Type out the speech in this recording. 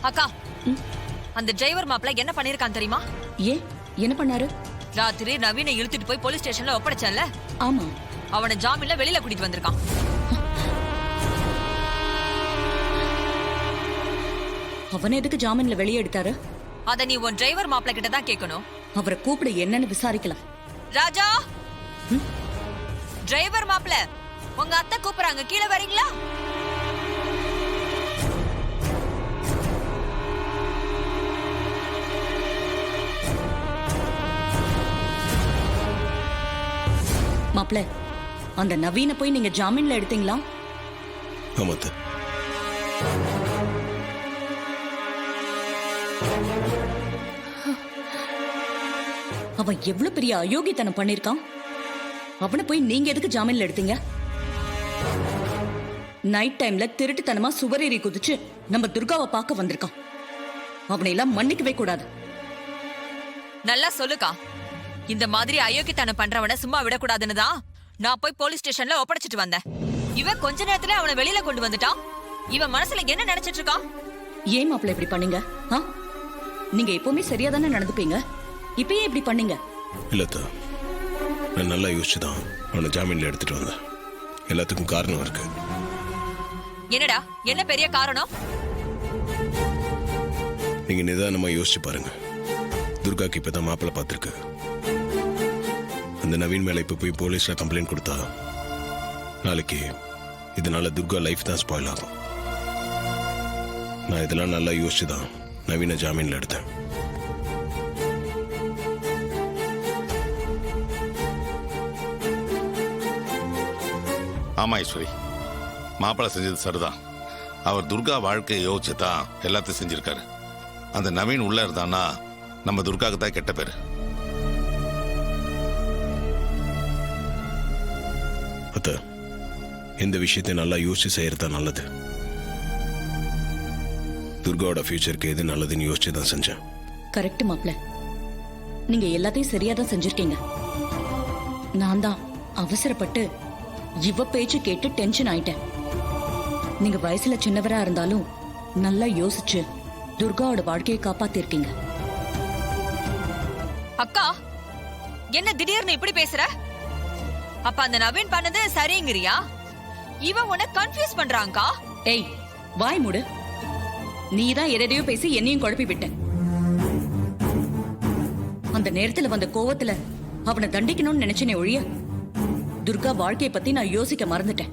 அக்கா, அந்த டிரைவர் மாப்ள என்ன பண்ணிருக்கான் தெரியுமா? ஏன் என்ன பண்ணாரு? ராத்திரி நவீனை இழுத்துட்டு போய் போலீஸ் ஸ்டேஷன்ல ஒப்படைச்சல. ஆமா, அவனை ஜாமீன்ல வெளியில கூட்டிட்டு வந்திருக்கான். அவனை எதுக்கு ஜாமீன்ல வெளியே எடுத்தாரு? அத நீ உன் டிரைவர் மாப்ள கிட்ட தான் கேட்கணும். அவரை கூப்பிடு, என்னன்னு விசாரிக்கலாம். ராஜா, டிரைவர் மாப்ள, உங்க அத்தை கூப்பிடுறாங்க, கீழே வரீங்களா? மாப்ள, அந்த நவீன போய் நீங்க ஜாமீன்ல எடுத்தீங்களா? ஆமாத்த. அவன் எவ்வளவு பெரிய அயோக்கியத்தனம் பண்ணிருக்கான். அவனை போய் நீங்க எதுக்கு ஜாமீன்ல எடுத்தீங்க? நைட் டைம்ல திருட்டுத்தனமா சுவரேறி குதிச்சு நம்ம துர்காவை பார்க்க வந்திருக்கான். அவனை எல்லாம் மன்னிக்கவே கூடாது. நல்லா சொல்லுக்கா. இந்த மாதிரி அயோக்கியத்தனம் பண்றவனை சும்மா விடக்கூடாதுன்னு தான் நான் போய் போலீஸ் ஸ்டேஷன்ல ஒப்படைச்சிட்டு வந்தேன். இவன் கொஞ்ச நேரத்துல அவனை வெளியில கொண்டு வந்துட்டான். இவன் மனசுல என்ன நினைச்சிட்டு இருக்கான்? ஏன் மாப்பிள்ள இப்படி பண்ணீங்க? நீங்க எப்பவுமே சரியா தானே நடந்துப்பீங்க, இப்பயே இப்படி பண்ணீங்க? இல்லத்தா, நான் நல்லா யோசிச்சுதான் அவனை ஜாமீன்ல எடுத்துட்டு வந்தேன். எல்லாத்துக்கும் காரணம் இருக்கு. என்னடா, என்ன பெரிய காரணம்? நீங்க நிதானமா யோசிச்சு பாருங்க. துர்காக்கு இப்பதான் மாப்பிள்ள பார்த்திருக்கு. அந்த நவீன் மேல இப்ப போய் போலீஸ்ல கம்ப்ளைண்ட் கொடுத்தா நாளைக்கு இதனால துர்கா லைஃப் தான் ஸ்பாயில் ஆகும். நான் இதெல்லாம் நல்லா யோசிச்சுதான் நவீன ஜாமீன்ல எடுத்தேன். ஆமா ஈஸ்வரி, மாப்பிள்ள செஞ்சது சரிதான். அவர் துர்கா வாழ்க்கையை யோசிச்சுதான் எல்லாத்தையும் செஞ்சிருக்காரு. அந்த நவீன் உள்ள இருந்தான்னா நம்ம துர்காவுக்கு தான் கெட்ட பேரு. அத்த, இந்த விஷயத்தை நல்லா யோசிச்சு செய்யறதா நல்லது. துர்காவோட ஃபியூச்சருக்கு எது நல்லதுன்னு யோசிச்சு தான் செஞ்சேன். கரெக்ட் மாப்ள, நீங்க எல்லாத்தையும் சரியா தான் செஞ்சிருக்கீங்க. நான் தான் அவசரப்பட்டு இவ பேச்சு கேட்டு டென்ஷன் ஆயிட்டேன். நீங்க வயசுல சின்னவரா இருந்தாலும் நல்லா யோசிச்சு துர்காவோட வாழ்க்கையை காப்பாத்திருக்கீங்க. அக்கா, என்ன திடீர்னு இப்படி பேசுற? அப்ப அந்த நவீன் பண்ணது சரிங்கறியா? இவன் உன்னை கன்ஃபியூஸ் பண்றாங்கா. ஏய், வாய் மூடு. நீதான் எதையோ பேசி என்னையும் குழப்பி விட்ட. அந்த நேரத்துல வந்த கோவத்துல அவனை தண்டிக்கணும்னு நினைச்சனே ஒழிய துர்கா வாழ்க்கையை பத்தி நான் யோசிக்க மறந்துட்டேன்.